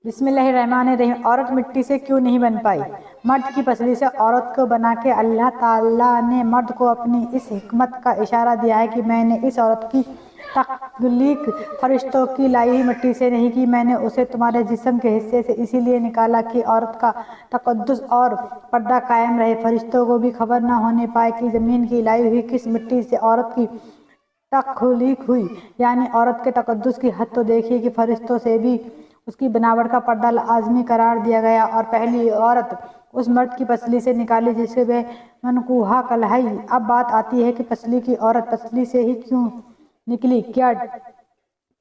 بسم اللہ الرحمن الرحیم۔ عورت مٹی سے کیوں نہیں بن پائی؟ مرد کی پسلی سے عورت کو بنا کے اللہ تعالیٰ نے مرد کو اپنی اس حکمت کا اشارہ دیا ہے کہ میں نے اس عورت کی تخلیق فرشتوں کی لائی ہوئی مٹی سے نہیں کی، میں نے اسے تمہارے جسم کے حصے سے اسی لیے نکالا کہ عورت کا تقدس اور پردہ قائم رہے، فرشتوں کو بھی خبر نہ ہونے پائے کہ زمین کی لائی ہوئی کس مٹی سے عورت کی تخلیق ہوئی۔ یعنی عورت کے تقدس کی حد تو دیکھیے کہ فرشتوں سے بھی اس کی بناوٹ کا پردہ لازمی قرار دیا گیا اور پہلی عورت اس مرد کی پسلی سے نکالی جسے وہ منقوحہ کہلائی۔ اب بات آتی ہے کہ پسلی کی عورت پسلی سے ہی کیوں نکلی؟ کیا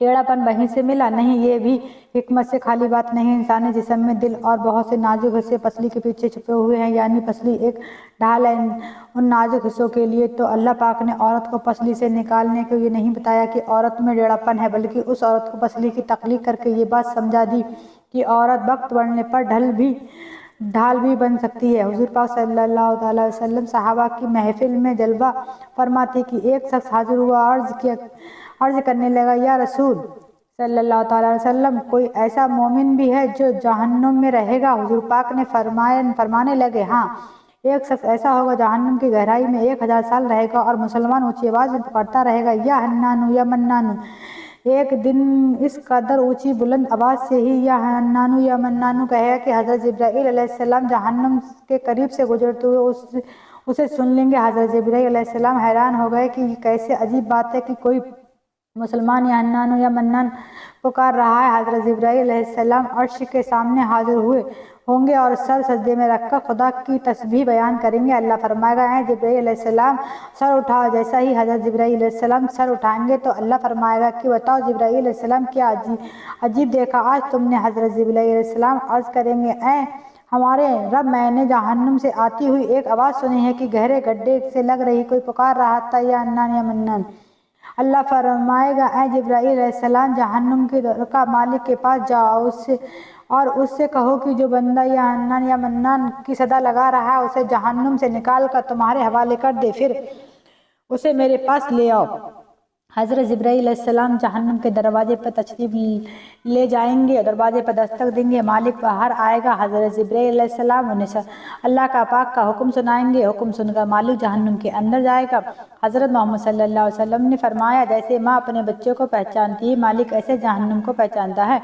ٹیڑھا پن وہیں سے ملا؟ نہیں، یہ بھی حکمت سے خالی بات نہیں۔ انسانی جسم میں دل اور بہت سے نازک حصے پسلی کے پیچھے چھپے ہوئے ہیں، یعنی پسلی ایک ڈھال ہے ان نازک حصوں کے لیے۔ تو اللہ پاک نے عورت کو پسلی سے نکالنے کو یہ نہیں بتایا کہ عورت میں ٹیڑھا پن ہے، بلکہ اس عورت کو پسلی کی تخلیق کر کے یہ بات سمجھا دی کہ عورت وقت پڑنے پر ڈھال بھی بن سکتی ہے۔ حضور پاک صلی اللہ علیہ وسلم صحابہ کی محفل میں جلوہ فرما تھے کہ ایک شخص حاضر ہوا، عرض کرنے لگا، یا رسول صلی اللہ علیہ وسلم، کوئی ایسا مومن بھی ہے جو جہنم میں رہے گا؟ حضور پاک نے فرمانے لگے، ہاں، ایک شخص ایسا ہوگا جہنم کی گہرائی میں 1000 سال رہے گا اور مسلمان اونچی آواز میں پکارتا رہے گا، یا حنان یا منان۔ ایک دن اس قدر اونچی بلند آواز سے ہی یا حنان یا منان کہے گا کہ حضرت جبرائیل علیہ السلام جہنم کے قریب سے گزرتے ہوئے اسے سن لیں گے۔ حضرت جبرائیل علیہ السلام حیران ہو گئے کہ یہ کیسے عجیب بات ہے کہ کوئی مسلمان یا حنان یا منان پکار رہا ہے۔ حضرت جبرائیل علیہ السلام عرش کے سامنے حاضر ہوئے ہوں گے اور سر سجدے میں رکھ کر خدا کی تسبیح بیان کریں گے۔ اللہ فرمائے گا، اے جبرائیل علیہ السلام سر اٹھاؤ۔ جیسا ہی حضرت جبرائیل علیہ السلام سر اٹھائیں گے تو اللہ فرمائے گا کہ بتاؤ جبرائیل علیہ السلام، کیا عجیب دیکھا آج تم نے؟ حضرت جبرائیل علیہ السلام عرض کریں گے، اے ہمارے رب، میں نے جہنم سے آتی ہوئی ایک آواز سنی ہے کہ گہرے گڈھے سے لگ رہی، کوئی پکار رہا تھا، یا حنان یا منان۔ اللہ فرمائے گا، اے جبرائیل علیہ السلام جہنم کے در کا مالک کے پاس جاؤ اور اس سے کہو کہ جو بندہ یا حنان یا منان کی صدا لگا رہا ہے اسے جہنم سے نکال کر تمہارے حوالے کر دے، پھر اسے میرے پاس لے آؤ۔ حضرت جبرائیل علیہ السلام جہنم کے دروازے پر تشریف لے جائیں گے، دروازے پر دستک دیں گے، مالک باہر آئے گا۔ حضرت جبرائیل علیہ السلام انہیں اللہ کا پاک کا حکم سنائیں گے، حکم سن کر مالک جہنم کے اندر جائے گا۔ حضرت محمد صلی اللہ علیہ وسلم نے فرمایا، جیسے ماں اپنے بچے کو پہچانتی ہے، مالک ایسے جہنم کو پہچانتا ہے۔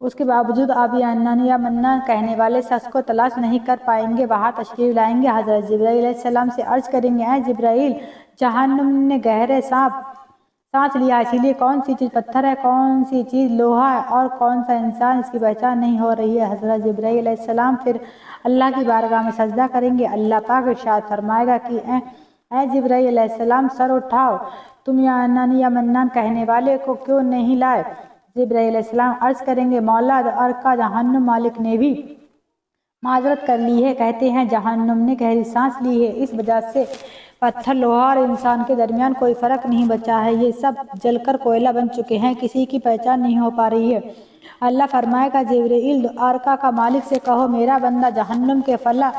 اس کے باوجود آپ یا حنان یا منان کہنے والے شخص کو تلاش نہیں کر پائیں گے، باہر تشریف لائیں گے۔ حضرت جبرائیل علیہ السلام سے عرض کریں گے، اے جبرائیل، جہنم نے گہرے سانس لیا، اسی لیے کون سی چیز پتھر ہے، کون سی چیز لوہا ہے اور کون سا انسان، اس کی پہچان نہیں ہو رہی ہے۔ حضرت جبرائیل علیہ السلام پھر اللہ کی بارگاہ میں سجدہ کریں گے۔ اللہ پاک ارشاد فرمائے گا کہ اے جبرائیل علیہ السلام سر اٹھاؤ، تم یا حنان یا منان کہنے والے کو کیوں نہیں لائے؟ جبرائیل علیہ السلام عرض کریں گے، مولا کا جہنم مالک نے بھی معذرت کر لی ہے، کہتے ہیں جہنم نے گہری سانس لی ہے، اس وجہ سے پتھر، لوہا اور انسان کے درمیان کوئی فرق نہیں بچا ہے، یہ سب جل کر کوئلہ بن چکے ہیں، کسی کی پہچان نہیں ہو پا رہی ہے۔ اللہ فرمائے گا، جبرائیل، ارکا کا مالک سے کہو میرا بندہ جہنم کے فلاں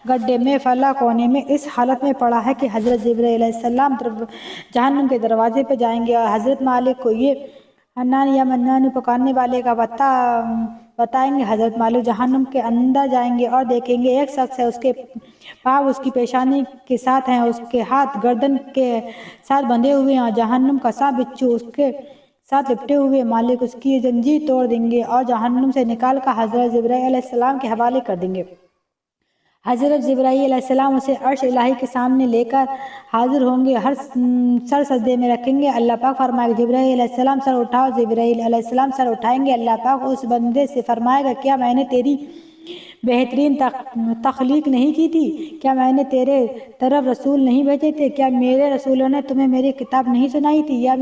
گڈھے میں فلاں کونے میں اس حالت میں پڑا ہے کہ حضرت جبرائیل علیہ السلام جہنم کے دروازے پہ جائیں گے اور حضرت مالک کو یہ حنان یا منان پکارنے والے کا بتائیں گے۔ حضرت مالک جہنم کے اندر جائیں گے اور دیکھیں گے ایک شخص ہے، اس کے پاؤں اس کی پیشانی کے ساتھ ہیں، اس کے ہاتھ گردن کے ساتھ بندھے ہوئے ہیں اور جہنم کا سانپ بچھو اس کے ساتھ لپٹے ہوئے۔ مالک اس کی زنجیر توڑ دیں گے اور جہنم سے نکال کر حضرت جبرائیل علیہ السلام کے حوالے کر دیں گے۔ حضرت جبرائیل علیہ السلام اسے عرش الہی کے سامنے لے کر حاضر ہوں گے، ہر سر سجدے میں رکھیں گے۔ اللہ پاک فرمائے گا، جبرائیل علیہ السلام سر اٹھاؤ۔ جبرائیل علیہ السلام سر اٹھائیں گے۔ اللہ پاک اس بندے سے فرمائے گا، کیا میں نے تیری بہترین تخلیق نہیں کی تھی؟ کیا میں نے تیرے طرف رسول نہیں بھیجے تھے؟ کیا میرے رسولوں نے تمہیں میری کتاب نہیں سنائی تھی؟ یا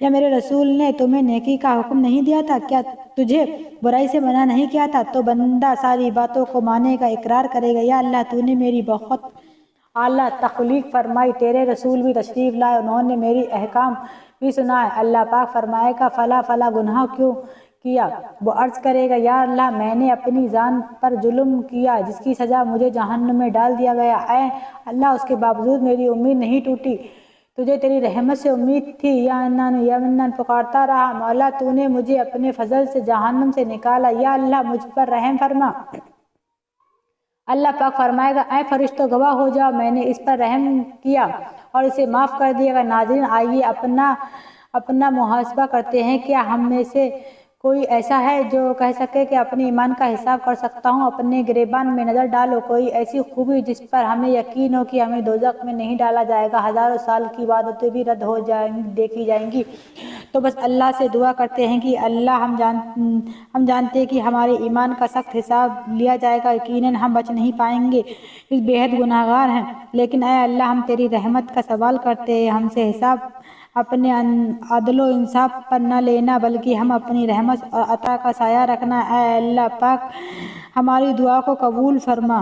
میرے رسول نے تمہیں نیکی کا حکم نہیں دیا تھا؟ کیا تجھے برائی سے منع نہیں کیا تھا؟ تو بندہ ساری باتوں کو ماننے کا اقرار کرے گا، یا اللہ، تو نے میری بہت اعلیٰ تخلیق فرمائی، تیرے رسول بھی تشریف لائے، انہوں نے میری احکام بھی سنائے۔ اللہ پاک فرمائے گا، فلاں گناہ کیوں کیا؟ وہ عرض کرے گا، یا اللہ، میں نے اپنی جان پر ظلم کیا جس کی سزا مجھے جہنم میں ڈال دیا گیا، اے اللہ، اس کے باوجود میری امید نہیں ٹوٹی، تجھے تیری رحمت سے امید تھی۔ یا منان پکارتا رہا، مولا تو نے مجھے اپنے فضل سے جہنم سے نکالا، یا اللہ مجھ پر رحم فرما۔ اللہ پاک فرمائے گا، اے فرشتوں گواہ ہو جاؤ، میں نے اس پر رحم کیا اور اسے معاف کر دیا گا۔ ناظرین، آئیے اپنا محاسبہ کرتے ہیں۔ کیا ہم میں سے کوئی ایسا ہے جو کہہ سکے کہ اپنے ایمان کا حساب کر سکتا ہوں؟ اپنے گریبان میں نظر ڈالو، کوئی ایسی خوبی جس پر ہمیں یقین ہو کہ ہمیں دوزخ میں نہیں ڈالا جائے گا، ہزاروں سال کی عبادتیں بھی رد ہو دیکھی جائیں گی۔ تو بس اللہ سے دعا کرتے ہیں کہ اللہ ہم جانتے ہیں کہ ہمارے ایمان کا سخت حساب لیا جائے گا، یقیناً ہم بچ نہیں پائیں گے، اس بے حد گناہ گار ہیں۔ لیکن اے اللہ، ہم تیری رحمت کا سوال کرتے ہیں، ہم سے حساب اپنے عدل و انصاف پر نہ لینا بلکہ ہم اپنی رحمت اور عطا کا سایہ رکھنا۔ اے اللہ پاک ہماری دعا کو قبول فرما۔